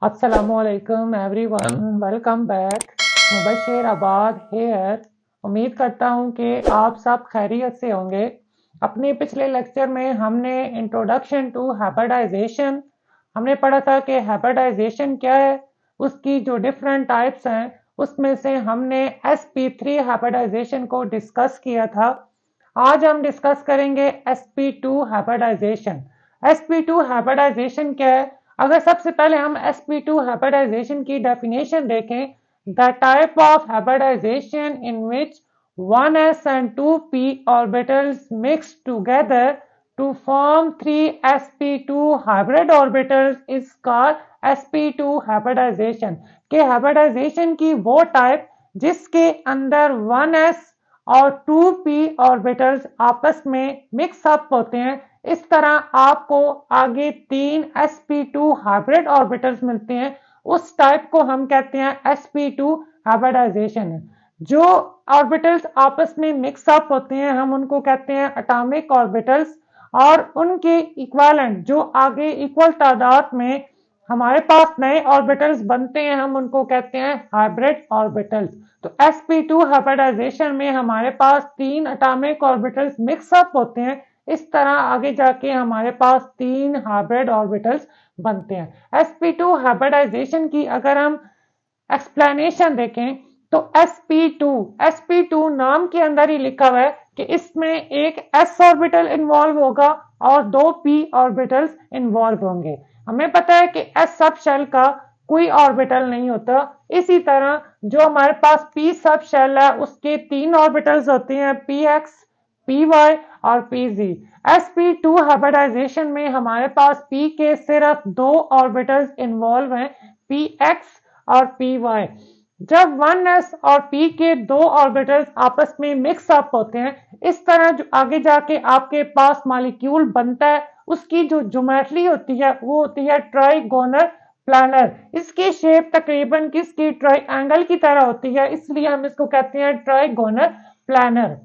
अस्सलामुअलैकुम everyone, welcome back. Mubashar आबाद hair. उम्मीद करता हूँ कि आप सब खैरियत से होंगे। अपने पिछले लेक्चर में हमने इंट्रोडक्शन टू हाइब्रिडाइजेशन हमने पढ़ा था कि हाइब्रिडाइजेशन क्या है, उसकी जो डिफरेंट टाइप्स हैं उसमें से हमने sp3 हाइब्रिडाइजेशन को डिस्कस किया था। आज हम डिस्कस करेंगे sp2 हाइब्रिडाइजेशन। sp2 हाइब्रिडाइजेशन क्या है? अगर सबसे पहले हम sp2 हाइब्रिडाइजेशन की डेफिनेशन देखें, the type of hybridization in which 1s and 2p orbitals mix together to form 3sp2 hybrid orbitals is called sp2 hybridization। के हाइब्रिडाइजेशन की वो टाइप जिसके अंदर 1s और 2p ऑर्बिटल्स आपस में मिक्स अप होते हैं। इस तरह आपको आगे 3 sp2 हाइब्रिड ऑर्बिटल्स मिलते हैं। उस टाइप को हम कहते हैं sp2 हाइब्रिडाइजेशन। जो ऑर्बिटल्स आपस में मिक्स अप होते हैं हम उनको कहते हैं एटॉमिक ऑर्बिटल्स, और उनके इक्विवेलेंट जो आगे इक्वल तादाद में हमारे पास नए ऑर्बिटल्स बनते हैं हम उनको कहते हैं हाइब्रिड ऑर्बिटल्स। तो sp2 हाइब्रिडाइजेशन में हमारे पास 3 एटॉमिक ऑर्बिटल्स मिक्सअप होते हैं। इस तरह आगे जाके हमारे पास 3 हाइब्रिड ऑर्बिटल्स बनते हैं। sp2 हाइब्रिडाइजेशन की अगर हम एक्सप्लेनेशन देखें तो sp2 नाम के अंदर ही लिखा हुआ है कि इसमें एक s ऑर्बिटल इन्वॉल्व होगा और 2 p ऑर्बिटल्स इन्वॉल्व होंगे। हमें पता है कि s सब शेल का कोई ऑर्बिटल नहीं होता। इसी तरह जो हमारे पास p सब शेल है उसके 3 ऑर्बिटल्स होते हैं, px, py और pz। sp2 हाइब्रिडाइजेशन में हमारे पास p के सिर्फ 2 ऑर्बिटल्स इन्वॉल्व हैं, px और py। जब 1s और p के 2 ऑर्बिटल्स आपस में मिक्स अप होते हैं, इस तरह जो आगे जाके आपके पास मॉलिक्यूल बनता है उसकी जो ज्योमेट्री होती है वो होती है ट्राइगोनल प्लानर। इसकी शेप तकरीबन किसकी ट्राइंगल की तरह होती है, इसलिए हम इसको कहते हैं ट्राइगोनल प्लानर।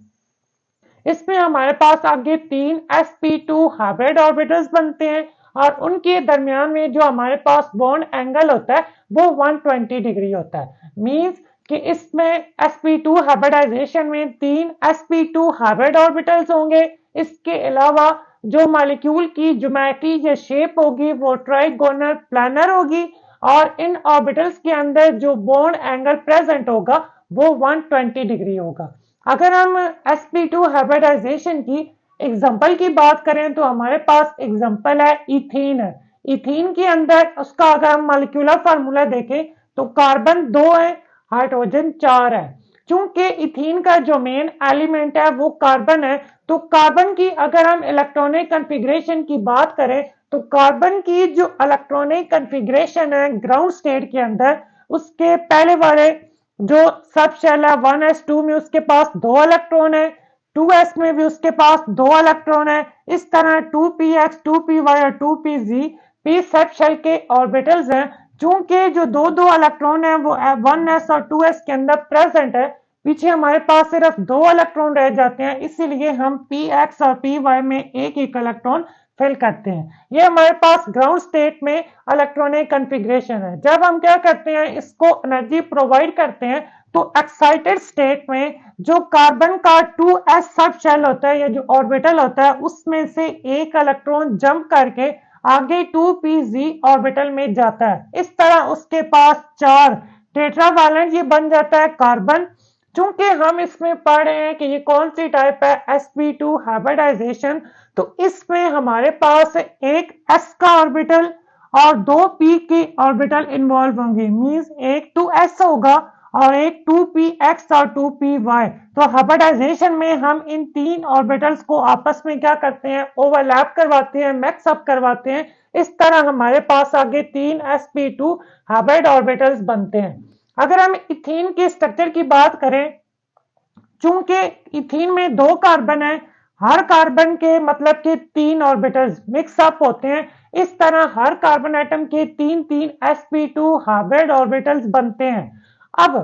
इसमें हमारे पास आगे 3 sp2 हाइब्रिड ऑर्बिटल्स बनते हैं और उनके दरमियान में जो हमारे पास बॉन्ड एंगल होता है वो 120 डिग्री होता है। मींस कि इसमें sp2 हाइब्रिडाइजेशन में 3 sp2 हाइब्रिड ऑर्बिटल्स होंगे। इसके अलावा जो मॉलिक्यूल की ज्योमेट्री या शेप होगी वो ट्राइगोनल प्लानर होगी और इन ऑर्बिटल्स के अंदर जो बॉन्ड एंगल प्रेजेंट होगा वो 120 डिग्री होगा। अगर हम sp2 हाइब्रिडाइजेशन की एग्जांपल की बात करें तो हमारे पास एग्जांपल है इथीन। इथीन के अंदर उसका अगर हम मॉलिक्यूलर फार्मूला देखें तो कार्बन 2 है, हाइड्रोजन 4 है। चूंकि इथीन का जो मेन एलिमेंट है वो कार्बन है, तो कार्बन की अगर हम इलेक्ट्रॉनिक कॉन्फ़िगरेशन की बात करें तो कार्बन की जो इलेक्ट्रॉनिक कॉन्फ़िगरेशन है ग्राउंड स्टेट के अंदर, उसके पहले वाले जो सब शेल है 1s2 में उसके पास 2 इलेक्ट्रॉन है, 2s में भी उसके पास 2 इलेक्ट्रॉन है। इस तरह 2px, 2py और 2pz p सब शेल के ऑर्बिटल्स हैं। चूंकि जो दो दो इलेक्ट्रॉन है वो 1s और 2s के अंदर प्रेजेंट है, पीछे हमारे पास सिर्फ 2 इलेक्ट्रॉन रह जाते हैं, इसीलिए हम px और py में एक एक इलेक्ट्रॉन फिल करते हैं। ये हमारे पास ग्राउंड स्टेट में इलेक्ट्रॉनिक कॉन्फ़िगरेशन है। जब हम क्या करते हैं इसको एनर्जी प्रोवाइड करते हैं तो एक्साइटेड स्टेट में जो कार्बन का 2s सब शेल होता है या जो ऑर्बिटल होता है उसमें से एक इलेक्ट्रॉन जंप करके आगे 2pz ऑर्बिटल में जाता है। इस तरह उसके पास 4 टेट्रावैलेंट ये बन जाता है कार्बन। चूंकि हम इसमें पढ़ रहे हैं कि ये कौन सी टाइप है sp2 हाइब्रिडाइजेशन, तो इसमें हमारे पास एक s का ऑर्बिटल और 2 p की ऑर्बिटल इन्वॉल्व होंगे। मींस एक 2s होगा और एक 2px और 2py। तो हाइब्रिडाइजेशन में हम इन 3 ऑर्बिटल्स को आपस में क्या करते हैं, ओवरलैप करवाते हैं, मैक्स अप करवाते हैं। इस तरह हमारे पास आगे 3 sp2 हाइब्रिड ऑर्बिटल्स बनते हैं। अगर हम इथीन के स्ट्रक्चर की बात करें, चूंकि इथीन में 2 कार्बन है, हर कार्बन के मतलब के 3 ऑर्बिटल्स मिक्स अप होते हैं। इस तरह हर कार्बन एटम के 3-3 sp2 हाइब्रिड ऑर्बिटल्स बनते हैं। अब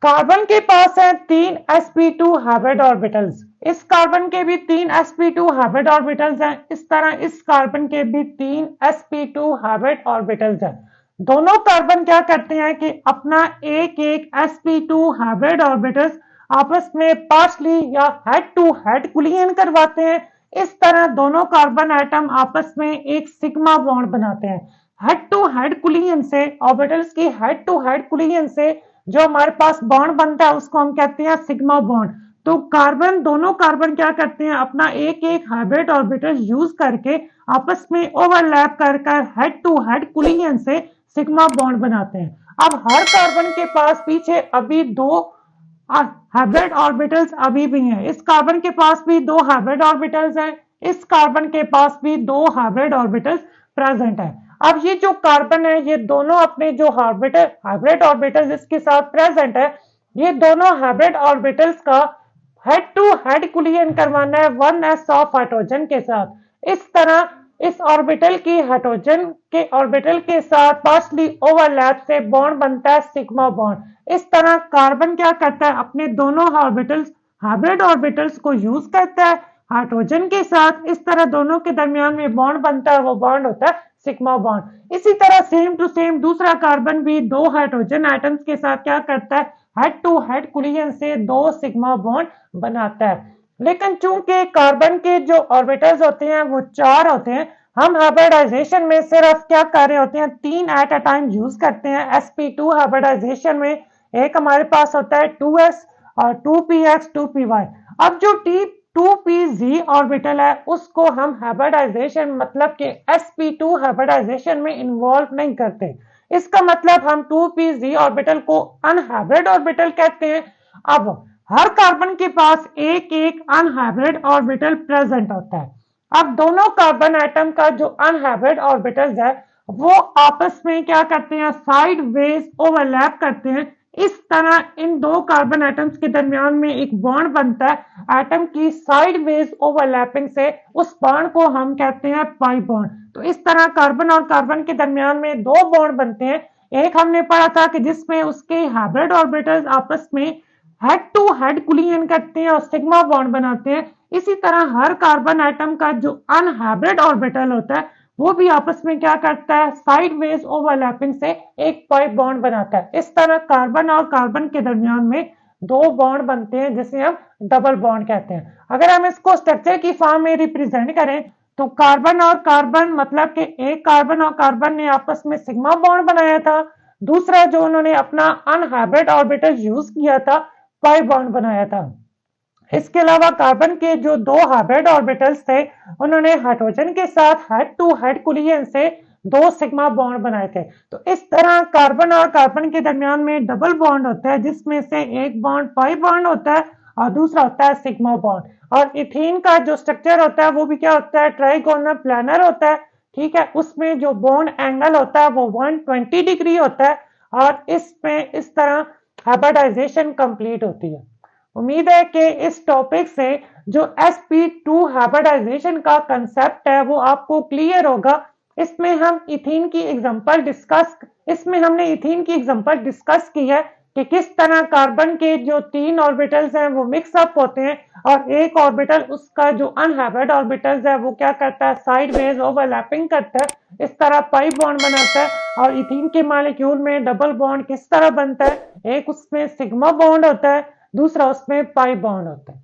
कार्बन के पास है 3 sp2 हाइब्रिड ऑर्बिटल्स, इस कार्बन के भी 3 sp2 हाइब्रिड ऑर्बिटल्स हैं। इस तरह इस कार्बन के भी 3 sp2 हाइब्रिड ऑर्बिटल्स हैं। दोनों कार्बन क्या करते हैं कि अपना एक एक sp2 हाइब्रिड ऑर्बिटल्स आपस में पार्शली या हेड टू हेड कुलियन करवाते हैं। इस तरह दोनों कार्बन एटम आपस में एक सिग्मा बॉन्ड बनाते हैं। हेड टू हेड कुलियन से, ऑर्बिटल्स की हेड टू हेड कुलियन से जो हमारे पास बॉन्ड बनता है उसको हम कहते हैं सिग्मा बॉन्ड। तो कार्बन, दोनों कार्बन क्या करते हैं अपना एक एक हाइब्रिड ऑर्बिटल यूज करके आपस में ओवरलैप कर हेड टू हेड कुलियन से सिग्मा बॉन्ड बनाते हैं। अब हर कार्बन के पास पीछे अभी दो हाइब्रिड ऑर्बिटल्स अभी भी हैं। इस कार्बन के पास भी दो हाइब्रिड ऑर्बिटल्स हैं, इस कार्बन के पास भी दो हाइब्रिड ऑर्बिटल्स प्रेजेंट है। अब ये जो कार्बन है ये दोनों अपने जो हाइब्रिड ऑर्बिटल्स इसके साथ प्रेजेंट है, ये दोनों हाइब्रिड ऑर्बिटल्स का हेड टू हेड कुलियन करवाना है 1s ऑफ हाइड्रोजन के साथ। इस तरह इस ऑर्बिटल की हाइड्रोजन के ऑर्बिटल के साथ पार्शली ओवरलैप से बॉन्ड बनता है सिग्मा बॉन्ड। इस तरह कार्बन क्या करता है अपने दोनों ऑर्बिटल्स, हाइब्रिड ऑर्बिटल्स को यूज करता है हाइड्रोजन के साथ। इस तरह दोनों के दरमियान में बॉन्ड बनता है, वो बॉन्ड होता है सिग्मा बॉन्ड। इसी तरह सेम टू सेम दूसरा कार्बन भी दो हाइड्रोजन एटम्स के साथ क्या करता है हेड टू हेड कुलियन से दो सिग्मा बॉन्ड बनाता है। लेकिन चूंकि कार्बन के जो ऑर्बिटल्स होते हैं वो चार होते हैं, हम हाइब्रिडाइजेशन में सिर्फ क्या कर रहे होते हैं, तीन एट अ टाइम यूज करते हैं। sp2 हाइब्रिडाइजेशन में एक हमारे पास होता है 2s और 2px 2py। अब जो T2pz ऑर्बिटल है उसको हम हाइब्रिडाइजेशन मतलब कि sp2 हाइब्रिडाइजेशन में इन्वॉल्व नहीं करते। इसका मतलब हम 2pz ऑर्बिटल को अनहाइब्रिड ऑर्बिटल कहते हैं। अब हर कार्बन के पास एक एक अनहाइब्रिड ऑर्बिटल प्रेजेंट होता है। अब दोनों कार्बन एटम का जो अनहाइब्रिड ऑर्बिटल्स है वो आपस में क्या करते हैं साइड वेज ओवरलैप करते हैं। इस तरह इन दो कार्बन एटम्स के दरमियान में एक बॉन्ड बनता है एटम की साइड वेज ओवरलैपिंग से, उस बॉन्ड को हम कहते हैं पाई बॉन्ड। तो इस तरह कार्बन और कार्बन के दरमियान में दो बॉन्ड बनते हैं। एक हमने पढ़ा था कि जिसमें उसके हाइब्रिड ऑर्बिटल्स आपस में हेड टू हेड कुलियन करते हैं और सिग्मा बॉन्ड बनाते हैं। इसी तरह हर कार्बन एटम का जो अनहाइब्रिड ऑर्बिटल होता है वो भी आपस में क्या करता है साइड वेज ओवरलैपिंग से एक पाई बॉन्ड बनाता है। इस तरह कार्बन और कार्बन के दरमियान में दो बॉन्ड बनते हैं जिसे हम डबल बॉन्ड कहते हैं। अगर हम इसको स्ट्रक्चर की फॉर्म में रिप्रेजेंट करें तो कार्बन और कार्बन मतलब कि एक कार्बन और कार्बन ने आपस में सिग्मा बॉन्ड बनाया था, दूसरा जो उन्होंने अपना अनहाइब्रिड ऑर्बिटल यूज किया था पाई बॉन्ड बनाया था। इसके अलावा कार्बन के जो दो हाइब्रिड ऑर्बिटल्स थे उन्होंने हाइड्रोजन के साथ हेड टू हेड कुलियन से दो सिग्मा बॉन्ड बनाए थे। तो इस तरह कार्बन और कार्बन के दरमियान में डबल बॉन्ड होता है जिसमें से एक बॉन्ड पाई बॉन्ड होता है और दूसरा होता है सिग्मा बॉन्ड। और इथीन का जो स्ट्रक्चर होता है वो भी क्या होता है ट्राइगोनल प्लानर होता है। ठीक है, उसमें जो बॉन्ड एंगल होता है वो 120 डिग्री होता है और इसमें इस तरह हाइब्रिडाइजेशन कंप्लीट होती है। उम्मीद है कि इस टॉपिक से जो sp2 हाइब्रिडाइजेशन का कंसेप्ट है वो आपको क्लियर होगा। इसमें हम इथीन की एग्जांपल डिस्कस इसमें हमने इथीन की एग्जांपल डिस्कस की है कि किस तरह कार्बन के जो तीन ऑर्बिटल्स हैं वो मिक्स अप होते हैं और एक ऑर्बिटल उसका जो अनहाइब्रिड ऑर्बिटल्स है वो क्या करता है साइड वेज ओवरलैपिंग करता है, इस तरह पाई बॉन्ड बनाता है। और इथीन के मॉलिक्यूल में डबल बॉन्ड किस तरह बनता है, एक उसमें सिग्मा बॉन्ड होता है, दूसरा उसमें पाई बॉन्ड होता है।